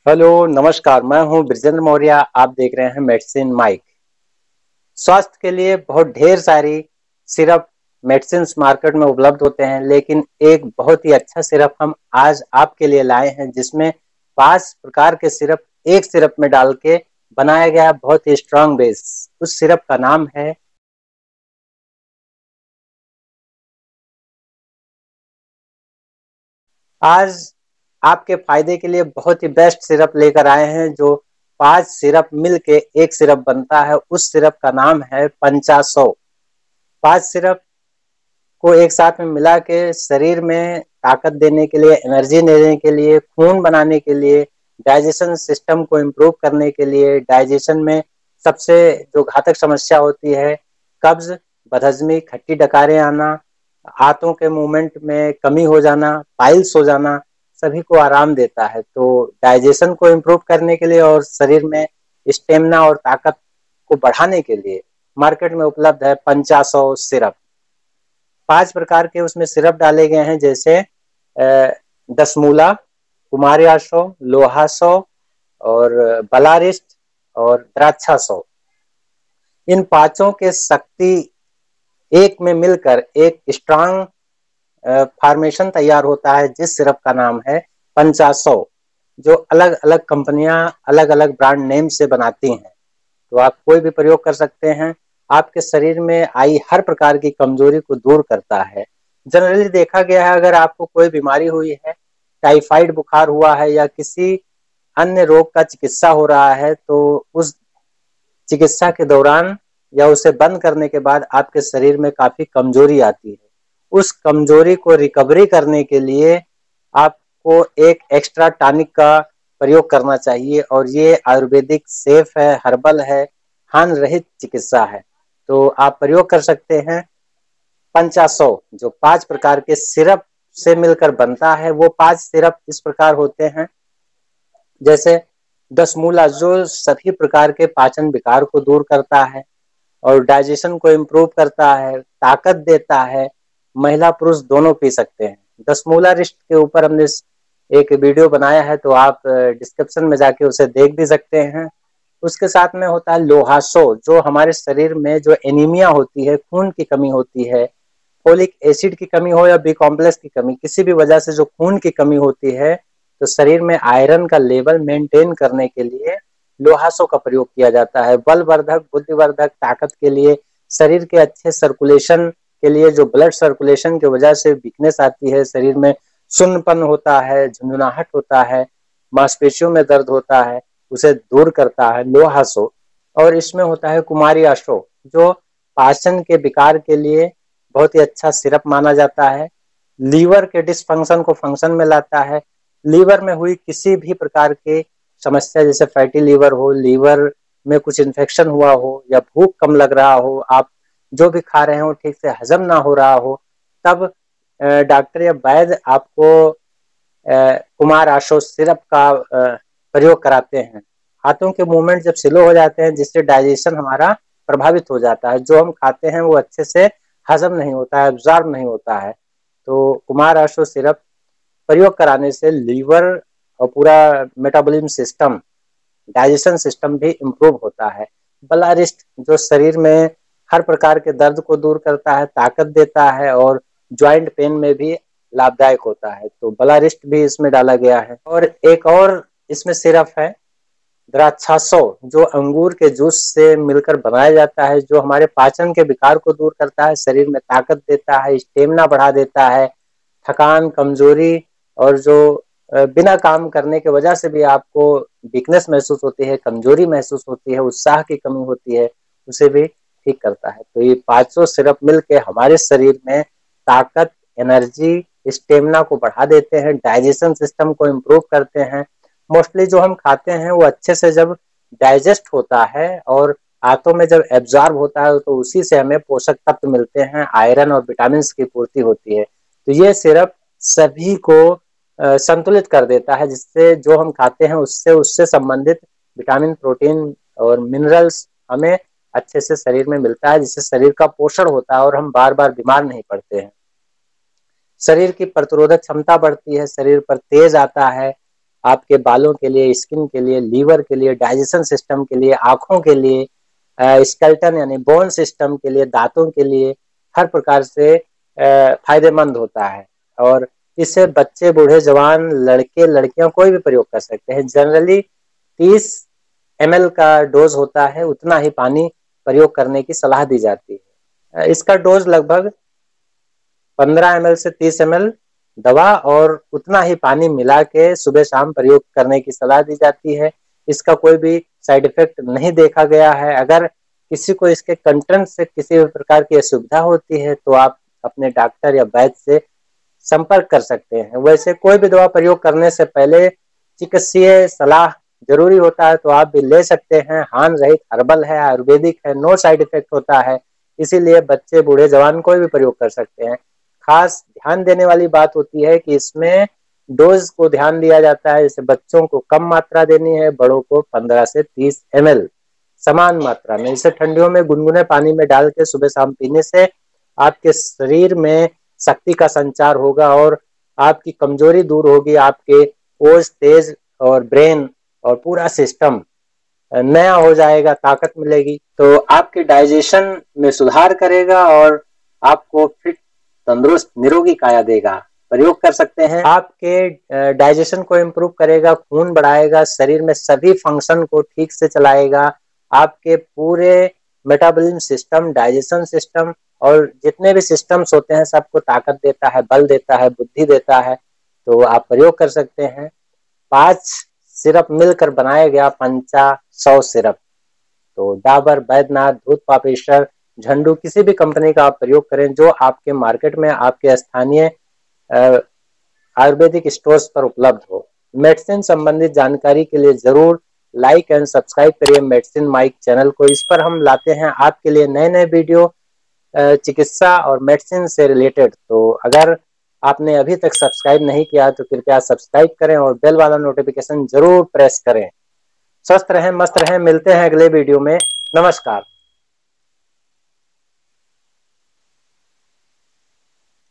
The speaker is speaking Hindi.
हेलो नमस्कार। मैं हूं ब्रिजेंद्र मौर्य। आप देख रहे हैं मेडिसिन माइक। स्वास्थ्य के लिए बहुत ढेर सारी सिरप मेडिसिन मार्केट में उपलब्ध होते हैं, लेकिन एक बहुत ही अच्छा सिरप हम आज आपके लिए लाए हैं, जिसमें 5 प्रकार के सिरप एक सिरप में डाल के बनाया गया है। बहुत ही स्ट्रांग बेस। उस सिरप का नाम है आज आपके फायदे के लिए बहुत ही बेस्ट सिरप लेकर आए हैं। जो 5 सिरप मिल के एक सिरप बनता है, उस सिरप का नाम है 50-100। 5 सिरप को एक साथ में मिला के शरीर में ताकत देने के लिए, एनर्जी देने के लिए, खून बनाने के लिए, डाइजेशन सिस्टम को इम्प्रूव करने के लिए, डाइजेशन में सबसे जो घातक समस्या होती है कब्ज, बदहजमी, खट्टी डकारें आना, हाथों के मूवमेंट में कमी हो जाना, पाइल्स हो जाना, सभी को आराम देता है। तो डाइजेशन को इम्प्रूव करने के लिए और शरीर में स्टेमिना और ताकत को बढ़ाने के लिए मार्केट में उपलब्ध है 50-100 सिरप। 5 प्रकार के उसमें सिरप डाले गए हैं, जैसे दसमूला, कुमारियाशो, लोहासो और बलारिस्ट और द्राक्षासो। इन पांचों के शक्ति एक में मिलकर एक स्ट्रांग फॉर्मेशन तैयार होता है, जिस सिरप का नाम है 50-100, जो अलग अलग कंपनियां अलग अलग ब्रांड नेम से बनाती हैं। तो आप कोई भी प्रयोग कर सकते हैं। आपके शरीर में आई हर प्रकार की कमजोरी को दूर करता है। जनरली देखा गया है, अगर आपको कोई बीमारी हुई है, टाइफाइड बुखार हुआ है या किसी अन्य रोग का चिकित्सा हो रहा है, तो उस चिकित्सा के दौरान या उसे बंद करने के बाद आपके शरीर में काफी कमजोरी आती है। उस कमजोरी को रिकवरी करने के लिए आपको एक एक्स्ट्रा टॉनिक का प्रयोग करना चाहिए, और ये आयुर्वेदिक सेफ है, हर्बल है, हानि रहित चिकित्सा है। तो आप प्रयोग कर सकते हैं 50-100, जो 5 प्रकार के सिरप से मिलकर बनता है। वो 5 सिरप इस प्रकार होते हैं, जैसे दसमूला, जो सभी प्रकार के पाचन विकार को दूर करता है और डाइजेशन को इम्प्रूव करता है, ताकत देता है। महिला पुरुष दोनों पी सकते हैं। दसमूला रिस्ट के ऊपर हमने एक वीडियो बनाया है, तो आप डिस्क्रिप्शन में जाके उसे देख भी सकते हैं। उसके साथ में होता है लोहासो, जो हमारे शरीर में जो एनीमिया होती है, खून की कमी होती है, फोलिक एसिड की कमी हो या बी कॉम्प्लेक्स की कमी, किसी भी वजह से जो खून की कमी होती है, तो शरीर में आयरन का लेवल मेंटेन करने के लिए लोहासो का प्रयोग किया जाता है। बलवर्धक, बुद्धिवर्धक, ताकत के लिए, शरीर के अच्छे सर्कुलेशन के लिए, जो ब्लड सर्कुलेशन की वजह से वीकनेस आती है, शरीर में सुन्नपन होता है, झुंझुनाहट होता है, मांसपेशियों में दर्द होता है, उसे दूर करता है लोहासो। और इसमें होता है कुमारी आशो, जो पाचन के विकार के लिए बहुत ही अच्छा सिरप माना जाता है। लीवर के डिसफंक्शन को फंक्शन में लाता है। लीवर में हुई किसी भी प्रकार के समस्या, जैसे फैटी लीवर हो, लीवर में कुछ इन्फेक्शन हुआ हो, या भूख कम लग रहा हो, आप जो भी खा रहे हो ठीक से हजम ना हो रहा हो, तब डॉक्टर या वैद्य आपको कुमार आशो सिरप का प्रयोग कराते हैं। हाथों के मूवमेंट जब स्लो हो जाते हैं, जिससे डाइजेशन हमारा प्रभावित हो जाता है, जो हम खाते हैं वो अच्छे से हजम नहीं होता है, एब्जॉर्ब नहीं होता है। तो कुमार आशो सिरप प्रयोग कराने से लीवर और पूरा मेटाबॉलिज्म सिस्टम, डाइजेशन सिस्टम भी इम्प्रूव होता है। बलारिस्ट, जो शरीर में हर प्रकार के दर्द को दूर करता है, ताकत देता है और ज्वाइंट पेन में भी लाभदायक होता है। तो बलारिस्ट भी इसमें डाला गया है। और एक और इसमें सिरप है द्राक्षासो, जो अंगूर के जूस से मिलकर बनाया जाता है, जो हमारे पाचन के विकार को दूर करता है, शरीर में ताकत देता है, स्टेमिना बढ़ा देता है। थकान, कमजोरी और जो बिना काम करने की वजह से भी आपको वीकनेस महसूस होती है, कमजोरी महसूस होती है, उत्साह की कमी होती है, उसे भी ठीक करता है। तो ये पांचों सिरप मिलके हमारे शरीर में ताकत, एनर्जी, स्टेमिना को बढ़ा देते हैं, डाइजेशन सिस्टम को इम्प्रूव करते हैं। मोस्टली जो हम खाते हैं वो अच्छे से जब डाइजेस्ट होता है और आंतों में जब एब्जॉर्ब होता है, तो उसी से हमें पोषक तत्व मिलते हैं, आयरन और विटामिन की पूर्ति होती है। तो ये सिरप सभी को संतुलित कर देता है, जिससे जो हम खाते हैं उससे उससे संबंधित विटामिन, प्रोटीन और मिनरल्स हमें अच्छे से शरीर में मिलता है, जिससे शरीर का पोषण होता है और हम बार बार बीमार नहीं पड़ते हैं। शरीर की प्रतिरोधक क्षमता बढ़ती है, शरीर पर तेज आता है, आपके बालों के लिए, स्किन के लिए, लीवर के लिए, डाइजेशन सिस्टम के लिए, आँखों के लिए, स्केलेटन यानी बोन सिस्टम के लिए, दाँतों के लिए, हर प्रकार से फ़ायदेमंद होता है। और इससे बच्चे, बूढ़े, जवान, लड़के, लड़कियाँ कोई भी प्रयोग कर सकते हैं। जनरली 30 ml का डोज़ होता है, उतना ही पानी प्रयोग करने की सलाह दी जाती है। इसका डोज़ लगभग 15 ml से 30 ml दवा और उतना ही पानी मिला के सुबह-शाम प्रयोग करने की सलाह दी जाती है। इसका कोई भी साइड इफ़ेक्ट नहीं देखा गया है। अगर किसी को इसके कंटेंट से किसी भी प्रकार की असुविधा होती है, तो आप अपने डॉक्टर या वैद्य से संपर्क कर सकते हैं। वैसे कोई भी दवा प्रयोग करने से पहले चिकित्सीय सलाह ज़रूरी होता है, तो आप भी ले सकते हैं। हानि रहित हर्बल है, आयुर्वेदिक है, नो साइड इफ़ेक्ट होता है। इसीलिए बच्चे, बूढ़े, जवान कोई भी प्रयोग कर सकते हैं। खास ध्यान देने वाली बात होती है कि इसमें डोज को ध्यान दिया जाता है। जैसे बच्चों को कम मात्रा देनी है, बड़ों को 15 से 30 ml समान मात्रा में। इसे ठंडियों में गुनगुने पानी में डाल के सुबह शाम पीने से आपके शरीर में शक्ति का संचार होगा और आपकी कमजोरी दूर होगी। आपके ओज, तेज और ब्रेन और पूरा सिस्टम नया हो जाएगा, ताकत मिलेगी, तो आपके डाइजेशन में सुधार करेगा और आपको फिट, तंदुरुस्त, निरोगी काया देगा। प्रयोग कर सकते हैं। आपके डाइजेशन को इम्प्रूव करेगा, खून बढ़ाएगा, शरीर में सभी फंक्शन को ठीक से चलाएगा। आपके पूरे मेटाबॉलिज्म सिस्टम, डाइजेशन सिस्टम और जितने भी सिस्टम्स होते हैं सबको ताकत देता है, बल देता है, बुद्धि देता है। तो आप प्रयोग कर सकते हैं। 5 सिरप मिलकर बनाया गया 500 सिरप। तो डाबर, बैद्यनाथ, धूत पापेश्वर, झंडू किसी भी कंपनी का आप प्रयोग करें जो आपके मार्केट में, आपके स्थानीय आयुर्वेदिक स्टोर्स पर उपलब्ध हो। मेडिसिन संबंधित जानकारी के लिए जरूर लाइक एंड सब्सक्राइब करिए मेडिसिन माइक चैनल को। इस पर हम लाते हैं आपके लिए नए नए वीडियो चिकित्सा और मेडिसिन से रिलेटेड। तो अगर आपने अभी तक सब्सक्राइब नहीं किया तो कृपया सब्सक्राइब करें और बेल वाला नोटिफिकेशन जरूर प्रेस करें। स्वस्थ रहें, मस्त रहें। मिलते हैं अगले वीडियो में। नमस्कार।